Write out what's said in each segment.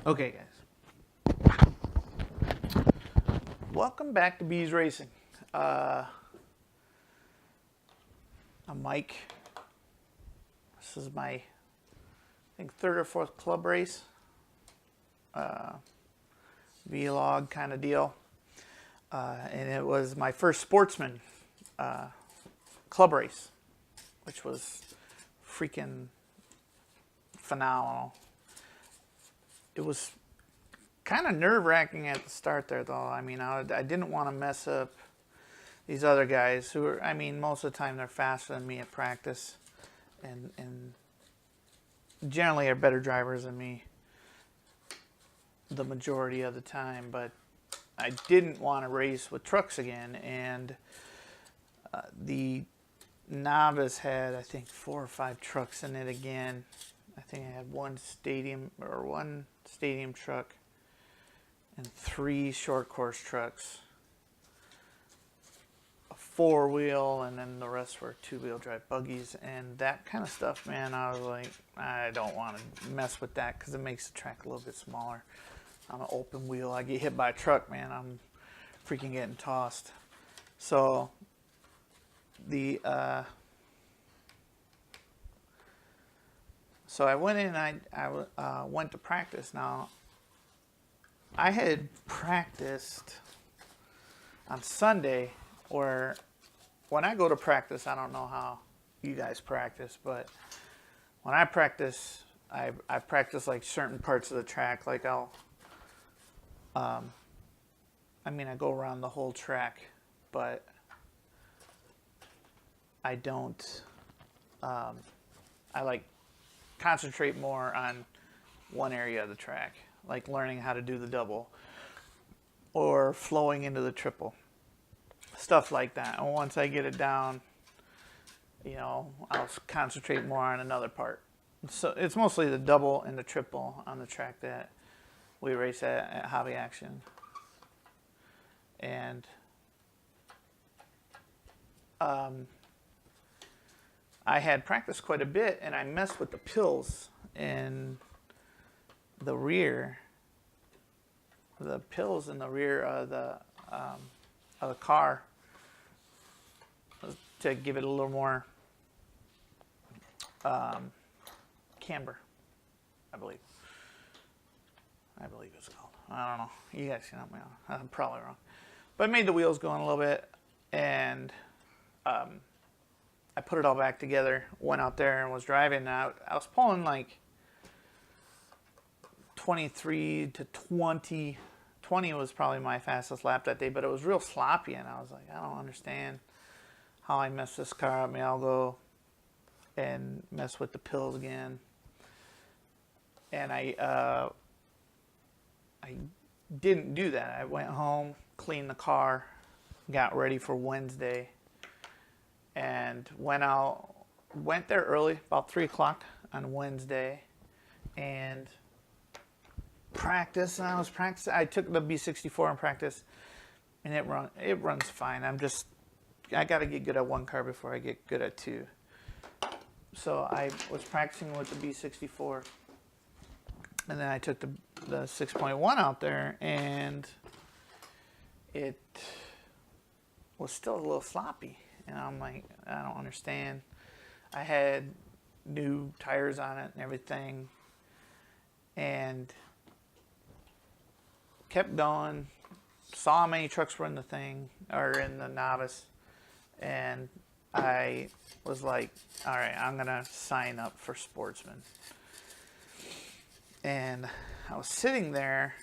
Okay, guys. Welcome back to Bees Racing. I'm Mike. This is my, I think, third or fourth club race. Vlog kind of deal. And it was my first Sportsman club race, which was freaking phenomenal. It was kind of nerve-wracking at the start there, though. I mean, I didn't want to mess up these other guys who are, I mean, most of the time they're faster than me at practice and generally are better drivers than me the majority of the time. But I didn't want to race with trucks again, and the novice had, I think, 4 or 5 trucks in it again. I think I had one stadium truck and 3 short course trucks, a 4-wheel, and then the rest were 2-wheel drive buggies. And that kind of stuff, man, I was like, I don't want to mess with that because it makes the track a little bit smaller. On an open wheel, I get hit by a truck, man, I'm freaking getting tossed. So so I went in and I went to practice. Now, I had practiced on Sunday, or when I go to practice, I don't know how you guys practice, but when I practice, I practice like certain parts of the track. Like I go around the whole track, but I don't, I like concentrate more on one area of the track, like learning how to do the double or flowing into the triple, stuff like that. And once I get it down, you know, I'll concentrate more on another part. So it's mostly the double and the triple on the track that we race at Hobby Action. And I had practiced quite a bit, and I messed with the pills in the rear. The pills in the rear of the car to give it a little more camber, I believe. It's called. I don't know. You guys can help me out. I'm probably wrong. But it made the wheels go in a little bit, and I put it all back together, went out there and was driving. And I was pulling like 23 to 20. 20 was probably my fastest lap that day, but it was real sloppy, and I was like, I don't understand how I messed this car up. Maybe I'll go and mess with the pills again. And I didn't do that. I went home, cleaned the car, got ready for Wednesday, and went there early, about 3 o'clock on Wednesday, and practiced. And I was practicing. I took the B64 in practice, and it runs fine. I got to get good at one car before I get good at 2. So I was practicing with the B64, and then I took the 6.1 out there, and it was still a little sloppy. And I'm like, I don't understand. I had new tires on it and everything, and kept going. Saw how many trucks were in the thing, or in the novice, and I was like, all right, I'm gonna sign up for Sportsman. And I was sitting there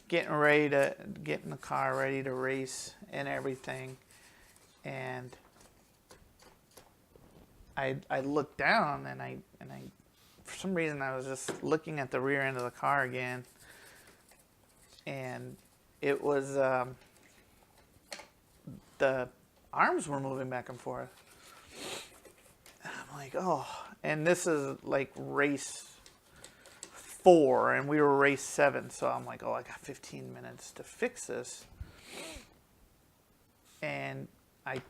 getting ready to get in the car, ready to race and everything, and I looked down, and I for some reason I was just looking at the rear end of the car again, and it was the arms were moving back and forth. And I'm like, oh, and this is like race 4, and we were race 7, so I'm like, oh, I got 15 minutes to fix this. And I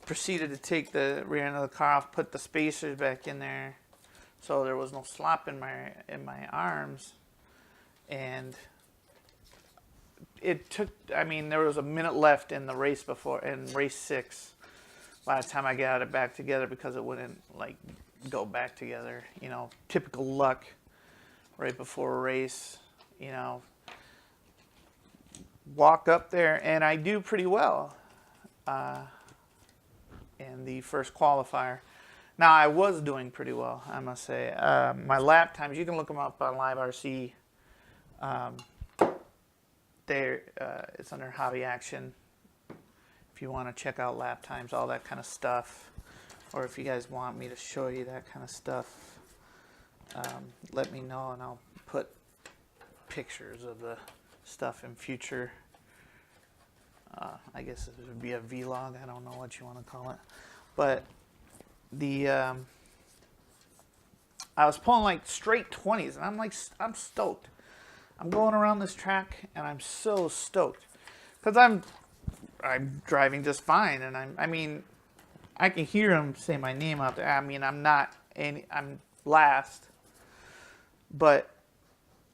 proceeded to take the rear end of the car off, put the spacers back in there, so there was no slop in my arms. and it took, I mean, there was a minute left in the race before, in race 6, by the time I got it back together, because it wouldn't like go back together. You know, typical luck right before a race, you know. Walk up there and I do pretty well in the first qualifier. Now, I was doing pretty well, I must say. My lap times, you can look them up on Live RC. It's under Hobby Action if you want to check out lap times, all that kind of stuff. Or if you guys want me to show you that kind of stuff, let me know and I'll put pictures of the stuff in future. I guess it would be a vlog. I don't know what you want to call it. But the I was pulling like straight 20s, and I'm stoked. I'm going around this track, and I'm so stoked because I'm driving just fine, and I mean, I can hear him say my name out there. I mean, I'm last, but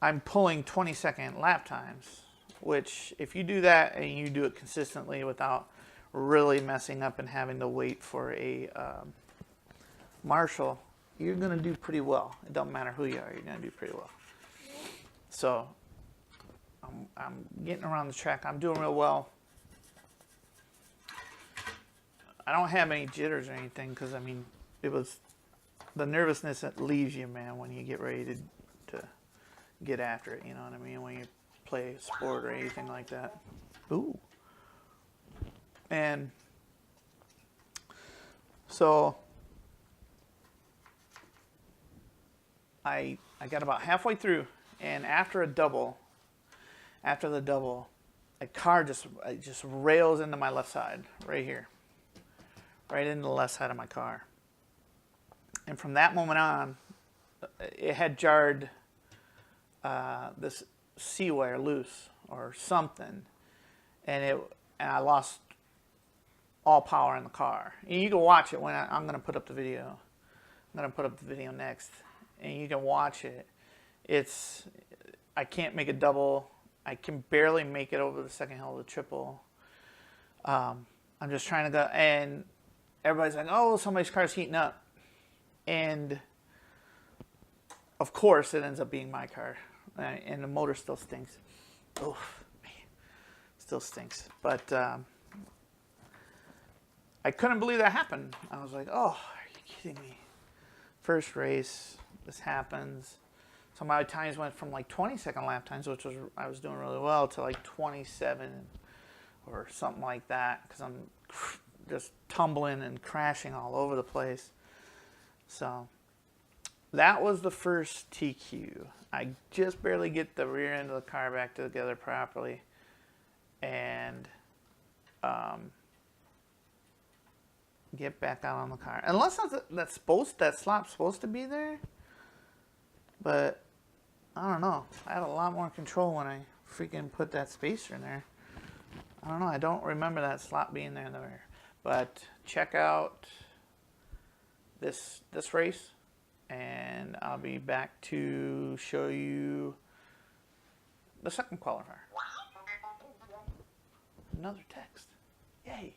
I'm pulling 20-second lap times, which if you do that and you do it consistently without really messing up and having to wait for a marshal, you're going to do pretty well. It doesn't matter who you are, you're going to do pretty well. So I'm getting around the track. I'm doing real well. I don't have any jitters or anything because, I mean, it was the nervousness that leaves you, man, when you get ready to get after it, you know what I mean, when you play a sport or anything like that. Ooh. And so I got about halfway through, and after the double, a car just rails into my left side, right here, right into the left side of my car. And from that moment on, it had jarred this C wire loose or something, and I lost all power in the car. And you can watch it when I'm going to put up the video. I'm going to put up the video next, and you can watch it. I can't make a double. I can barely make it over the second hill of the triple. I'm just trying to go, and everybody's like, "Oh, somebody's car's heating up," and of course, it ends up being my car, and the motor still stinks. Oh, man, still stinks. But I couldn't believe that happened. I was like, "Oh, are you kidding me?" First race, this happens. So my times went from like 20-second lap times, which was I was doing really well, to like 27 or something like that, because I'm just tumbling and crashing all over the place. So that was the first TQ. I just barely get the rear end of the car back together properly, and get back out on the car. Unless that slop's supposed to be there, but I don't know. I had a lot more control when I freaking put that spacer in there. I don't know. I don't remember that slot being there in the rear. But check out this race, and I'll be back to show you the second qualifier. Another text. Yay.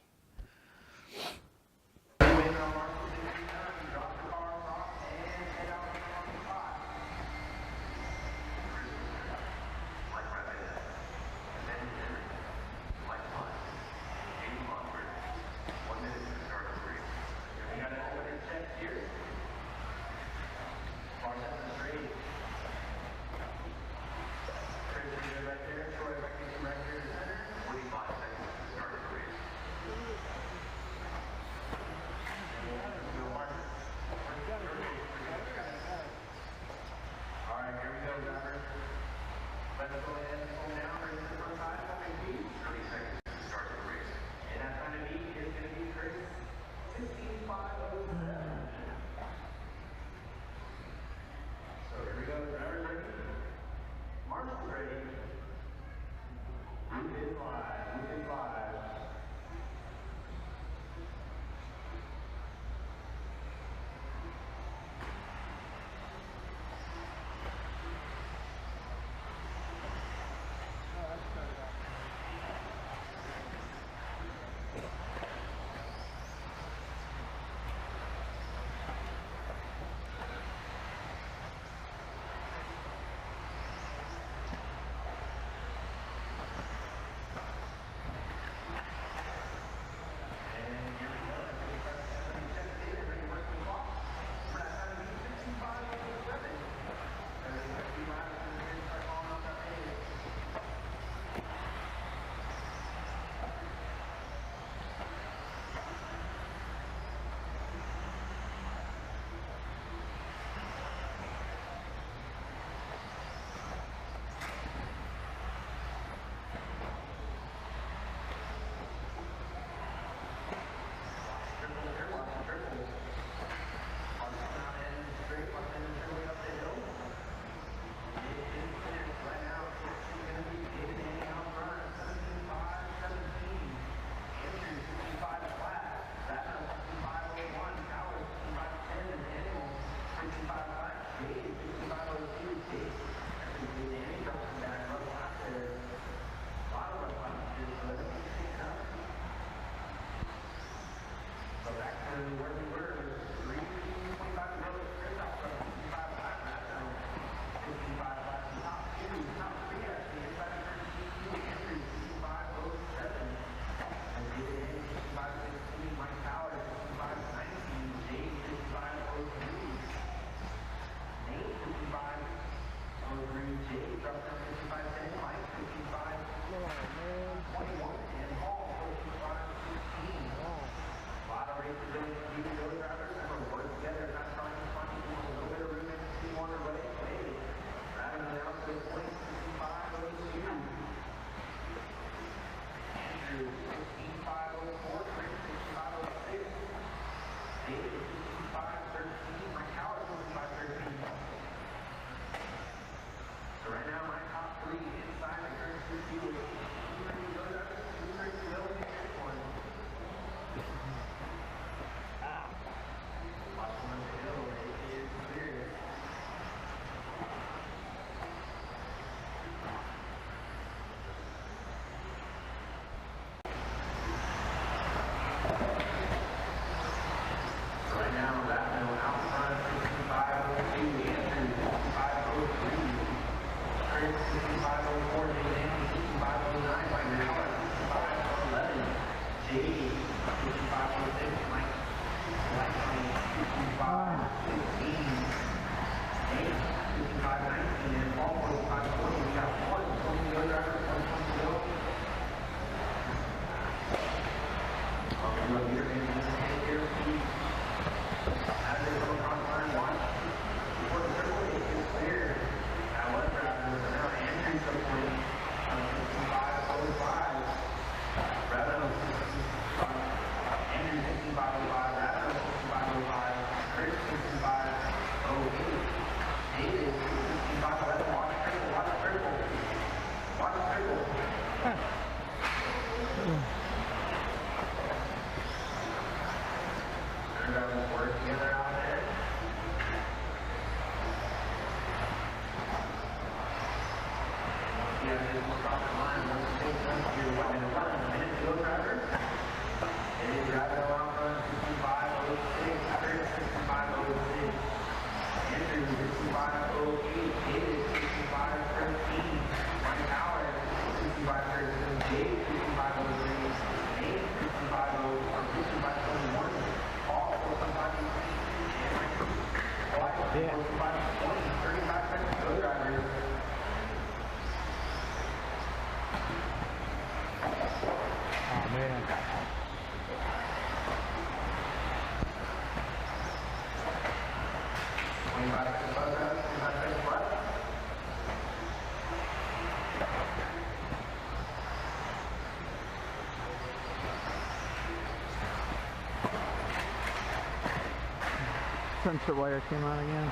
Sensor wire came out again.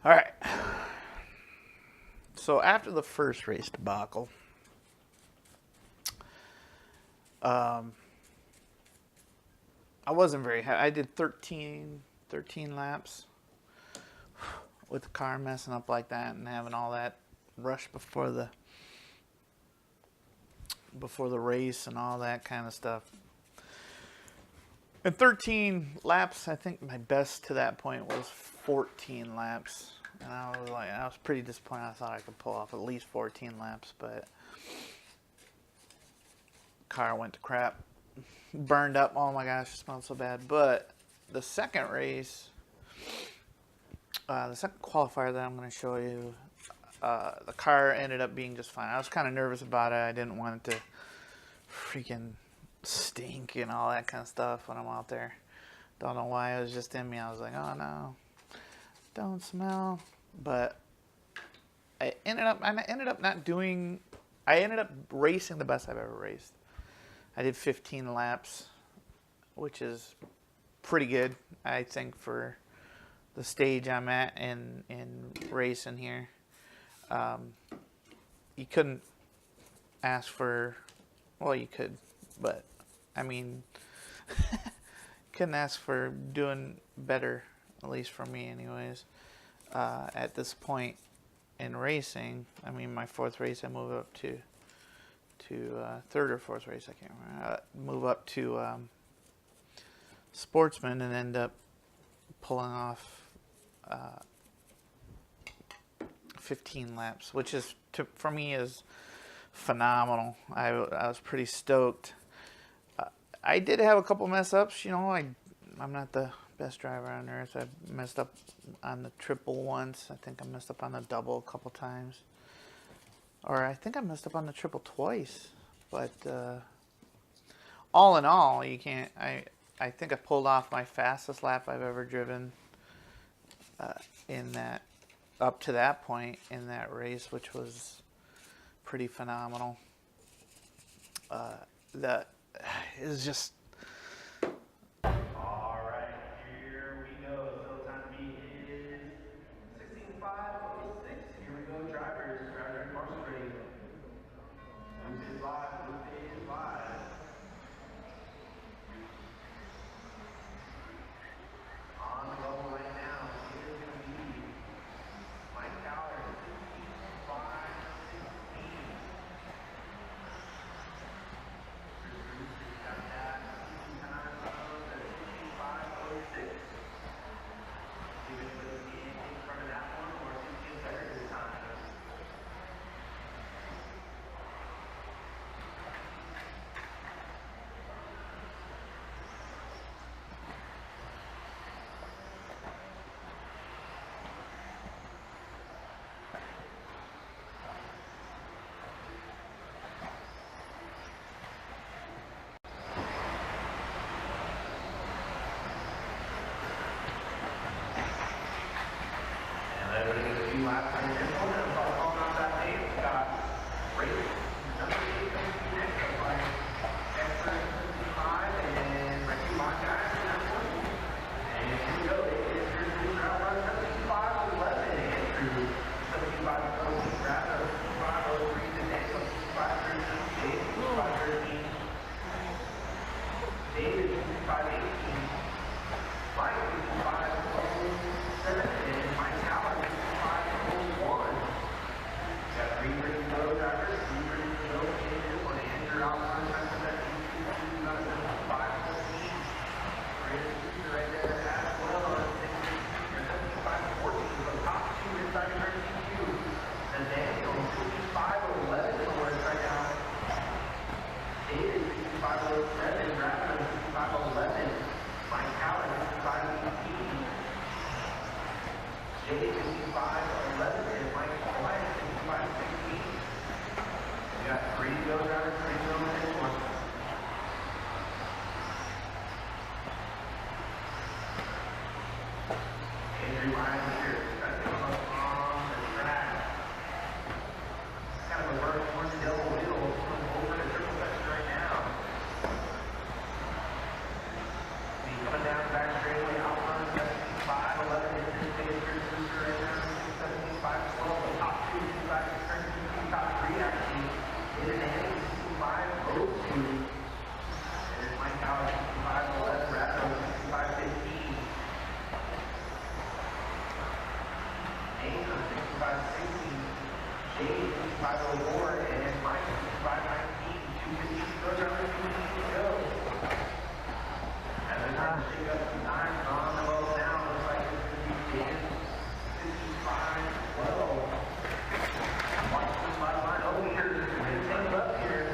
All right. So after the first race debacle, I wasn't very happy. I did 13 laps with the car messing up like that and having all that rush before the race and all that kind of stuff. And 13 laps, I think my best to that point was 14 laps. And I was pretty disappointed. I thought I could pull off at least 14 laps, but car went to crap. Burned up. Oh my gosh, it smelled so bad. But the second race, the second qualifier that I'm going to show you, the car ended up being just fine. I was kind of nervous about it. I didn't want it to freaking stink and all that kind of stuff when I'm out there. Don't know why, it was just in me. I was like, oh no, don't smell. But I ended up racing the best I've ever raced. I did 15 laps, which is pretty good, I think, for the stage I'm at in racing here. You couldn't ask for, well, you could, but I mean, couldn't ask for doing better, at least for me anyways. At this point in racing, I mean, my fourth race I moved up to third or fourth race, I can't remember. Move up to Sportsman and end up pulling off 15 laps, which is for me is phenomenal. I was pretty stoked. I did have a couple mess ups. You know, I'm not the best driver on earth. I messed up on the triple once. I think I messed up on the double a couple times. Or I think I messed up on the triple twice. But all in all, you can't. I think I pulled off my fastest lap I've ever driven in that, up to that point in that race, which was pretty phenomenal. That it was just. All right, here we go. So time to be is 16:05:06. Here we go, drivers. Drivers, marshal ready. Booth is live. Booth is live. On the level right now, it is going to be Mike Tower, 16:05:16. Bruce got that. Jay 65-11, and Mike Blythe 65-16. We got 3 to go, drivers, 3 to go in this one. Andrew Ryan here, trying to come up on the track. Kind of a bird one double wheel over the triple section right now. He's coming down the back straightaway, out front, 17-5-11, is his biggest booster right now. 17-5-12, the top 2, back to turn 2, top 3 actually. It is Andy, 65-02. And it's Mike Howard, 65-11, Rattle, 65-15. James, 65-16. Jay, 65-04, and Mike, 65-19. 250 to go, 250 to go. And then trying to shake up some time on the low down. Looks like it's going to be Dan, 55-12. Watch this last line. Oh, here, things up here.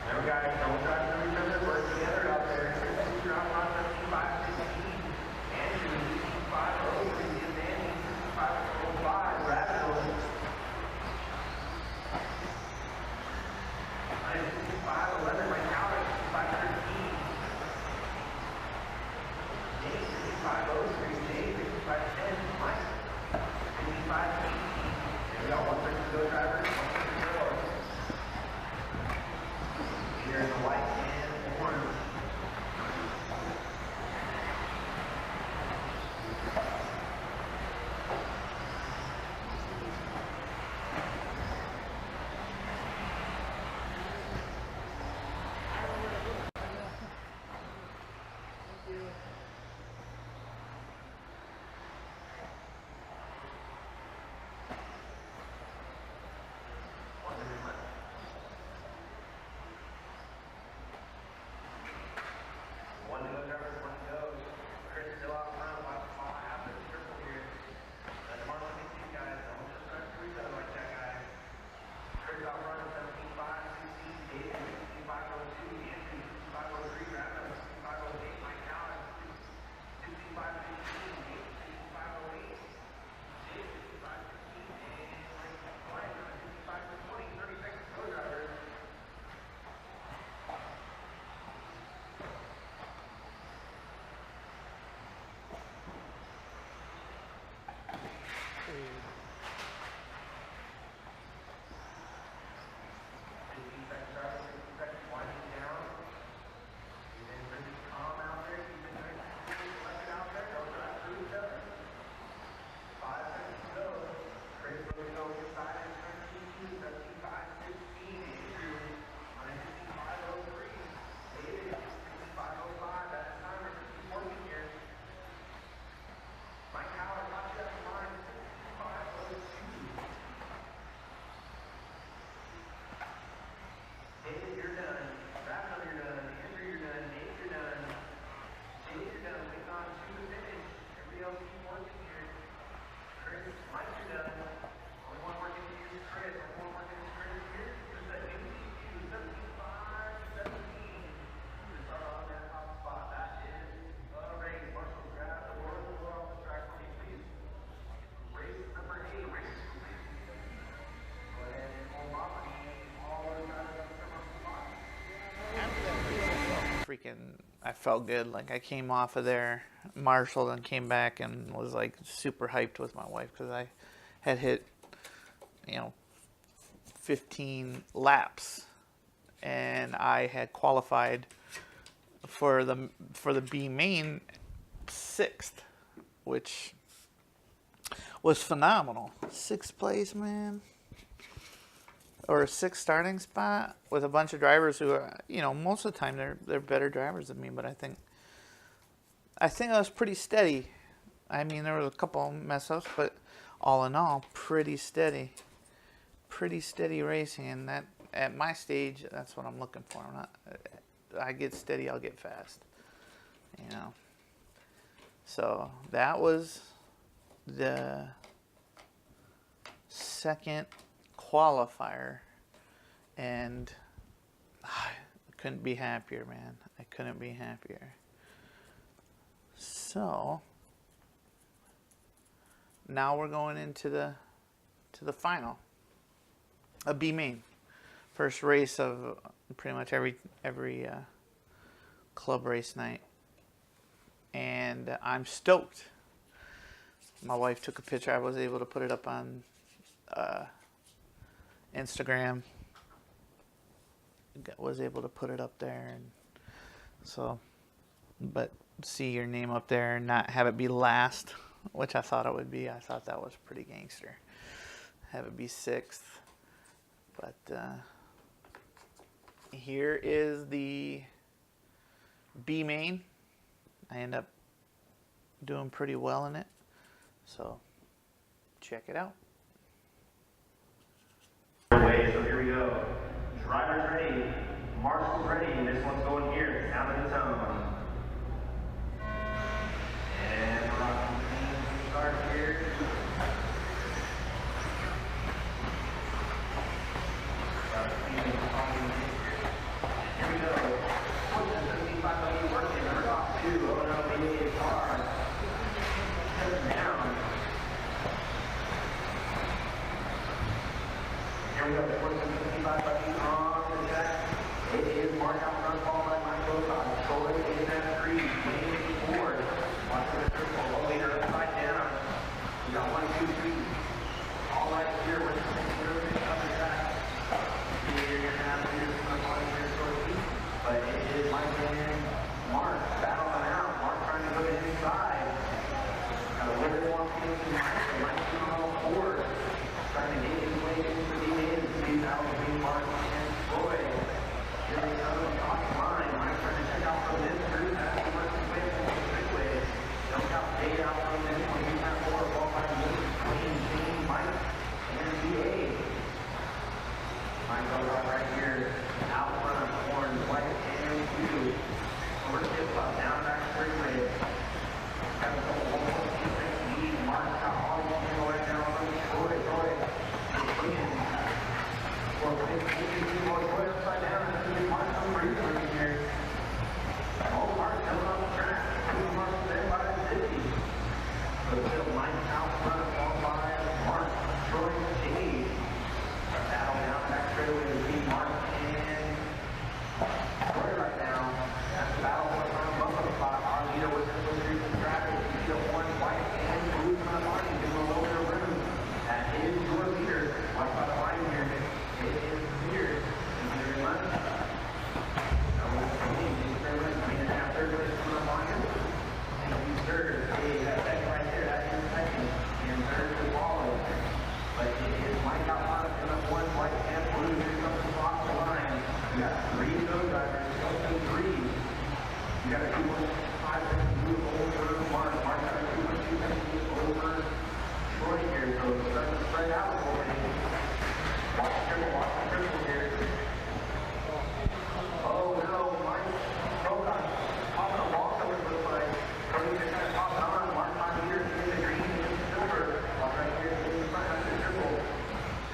There we go, don't try to each other, work together out there. You're out on 75-16. Andrew, 65-03, and Danny, 65-05. Rapido. 65-11, Mike Howard, 65-13. Jay, 65-03, Jay, 65-10, Mike, 65-18. And we got 1 person to go, drivers, 1 person to go. Here in the white and orange. One to go, drivers, 1 to go. Chris still out front, watch the ball after the triple here. Let them on these guys, don't just run through each other like that, guys. Chris out front, 17-5, 16, David, 65-02, Andrew, 65-03, Rapido, 65-08, Mike Howard, 65-15, Nate, 65-08, Jay, 65-15, and Mike Blythe, 65-20, 30 seconds to go, drivers. I felt good. Like I came off of there, marshaled, and came back and was like super hyped with my wife because I had hit, 15 laps, and I had qualified for the B main 6th, which was phenomenal. 6th place, man. Or a 6th starting spot with a bunch of drivers who are, most of the time they're better drivers than me, but I think I was pretty steady. I mean, there was a couple mess ups, but all in all, pretty steady racing. And that at my stage, that's what I'm looking for. I get steady, I'll get fast. So that was the second qualifier, and I couldn't be happier, man. I couldn't be happier. So now we're going into the final, a B main, first race of pretty much every club race night, and I'm stoked. My wife took a picture. I was able to put it up on Instagram. Was able to put it up there, and so, but see your name up there and not have it be last, which I thought it would be. I thought that was pretty gangster. Have it be 6th, but here is the B main. I end up doing pretty well in it, so check it out. So here we go. Driver's ready. Marshal's ready. This one's going here. Down to the zone. And we're off to start here. Here we go. Sportsman 75W working. Number off 2. Oh no, they need a car. Down. Here we go. Sportsman 75W on the track. It is marked out front, followed by Michael Troy in that 3. Wayne forward. Watch for the circle. Low leader upside down. We got 1, 2, 3. All right here. We're just going to up the track. You're going to have leaders from the bottom here shortly. But it is Mike and Mark battling out. Mark trying to go to his side. Got a little bit more field than Mike. Mike's on all 4. Trying to get his way into the end. See that between Mark and Troy. Here they come on the top line. Mike trying to check out from this group. That's the worst way from the straightway. Don't got paid out from this one. He's not 4 ball by the Wayne, Shane, Mike, and BA. Mike goes out right here. Out front, Horn, Blythe, and Hugh. Over tip up, down back straightway. Got a couple 1.26 lead. Mark got all the handle right now from Troy. Troy. For 15, Troy upside down. Mark some breather in here. Oh, Mark coming on the track. Mark's there by the 50. So still Mike out front, followed by Mark, Troy, Dave. Battle down back straightaway between Mark and Troy right now. That's the battle for the front bumper spot. Our leader was in the street of traffic. You see the orange, white, and blue from the line. Give him a little bit of room. That is your leader. Watch by the line here. It is here. Thank you very much. Thank you very much. Green and a half, third place from the line. Thank you, sir. Hey, that second right there, that's your second. And third is Wallace. But it is Mike out front, and up 1, white, and blue. Here comes the off the line. We got 3 to go, drivers. Go 3. You got a 2.5 seconds move over Mark. Mark got a 2.2 seconds move over Troy here. So it's starting to spread out a little bit. Watch the triple here. Oh no, Mike. Troy popping a walk over the way. Cody just kind of popping on. Mark on here in the green and in the silver. Walk right here in the front of the triple.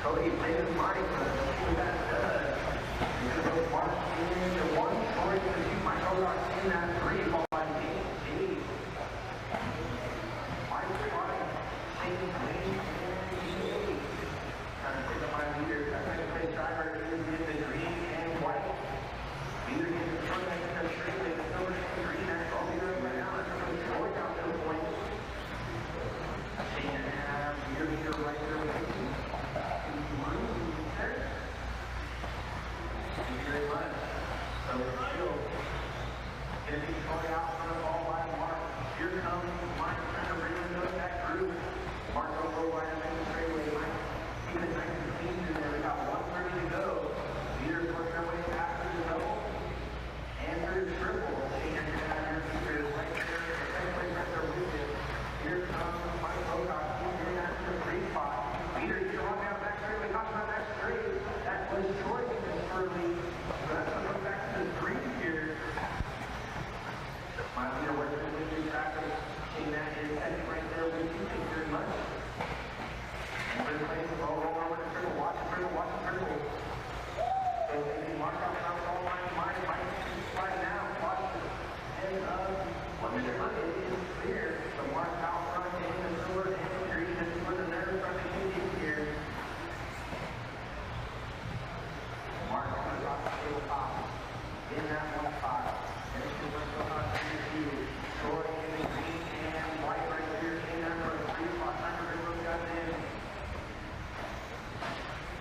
Cody plays Mike. Let's see what that does. He's going to go Mark into 1. Troy's going to shoot Mike Troy in that 3. Followed by Dave. Mike Troy. Shane, Wayne, and Dave. Trying to pick up my leader. That second place driver is in the green and white. Leader gets the front next to the straight. The silver and green. That's all leader right now. That's going to Troy down to the point. Shane and a half. Leader right there with 2. 1.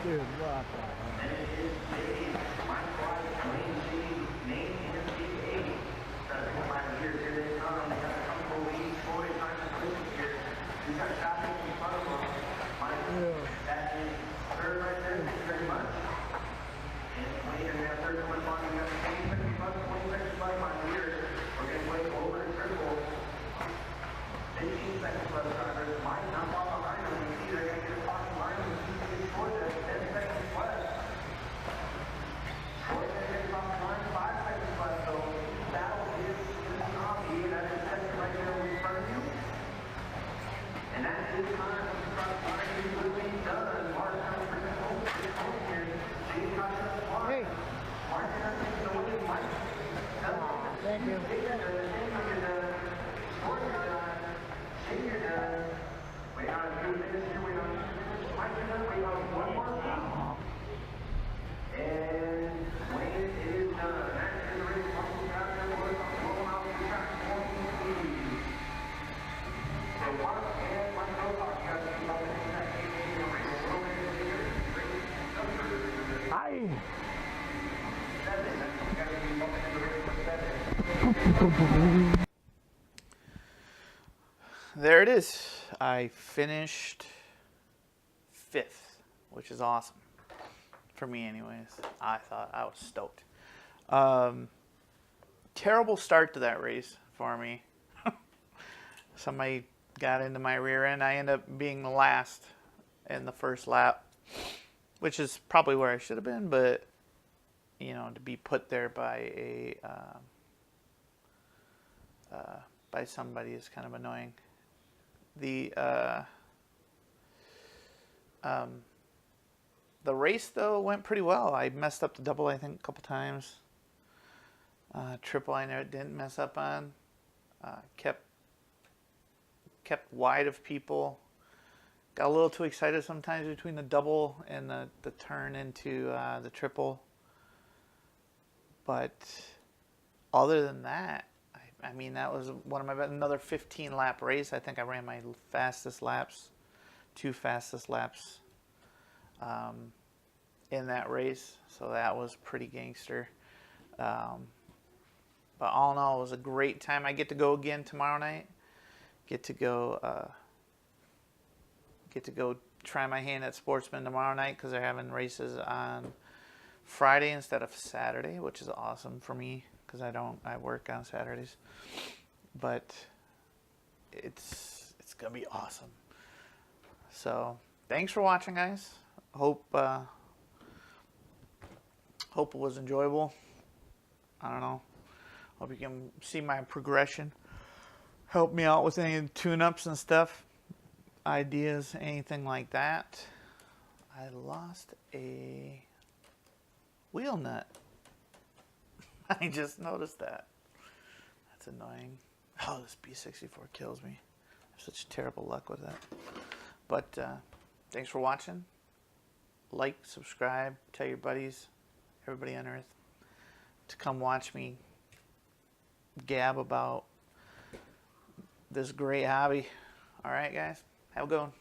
Dude, what the hell? And it is Dave, Mike Blythe, Wayne G, Nate, and Steve A. Trying to think of my years here they come. They got a couple of weeks, 40 times the quickest here. We got traffic in front of them. Mike, that is third right there. Thank you very much. And Wayne, we have third one on. We got 20 seconds left, 20 seconds left on here. We're going to play over and triple. 15 seconds left, drivers. Mike, not off the line. You see they're going to get a fucking line. You see they get short. 10 seconds left. Short seconds off the line. 5 seconds left. So battle is in the zombie. That is second right there in front of you. And that is time. Front line is moving done. Mark comes for the home. It's home here. James got to the spot. Hey. Mark has taken away. Mike. Thank you. Wait on 2 minutes here. Wait on 2 minutes. Mike is done. Wait on one more time. And Wayne is done. That is the race. Muscle down there. We're going out to track 20. So Mark and Mike Novak got to keep up in that race. Hi. 7. You got to keep up in the race for 7. There it is. I finished 5th, which is awesome. For me anyways. I was stoked. Terrible start to that race for me. Somebody got into my rear end. I ended up being the last in the first lap, which is probably where I should have been, but you know, to be put there by by somebody is kind of annoying. The race though went pretty well. I messed up the double, I think, a couple times. Triple I didn't mess up on. Kept wide of people. Got a little too excited sometimes between the double and the turn into the triple. But other than that, I mean, that was another 15 lap race. I think I ran my fastest laps, 2 fastest laps in that race. So that was pretty gangster. But all in all, it was a great time. I get to go again tomorrow night. Get to go try my hand at Sportsman tomorrow night because they're having races on Friday instead of Saturday, which is awesome for me because I work on Saturdays. But it's gonna be awesome. So thanks for watching, guys. Hope it was enjoyable. I don't know. Hope you can see my progression. Help me out with any tune-ups and stuff, ideas, anything like that. I lost a wheel nut. I just noticed that. That's annoying. Oh, this B64 kills me. I have such terrible luck with that. But thanks for watching. Like, subscribe, tell your buddies, everybody on earth, to come watch me gab about this great hobby. All right, guys. Have a good one.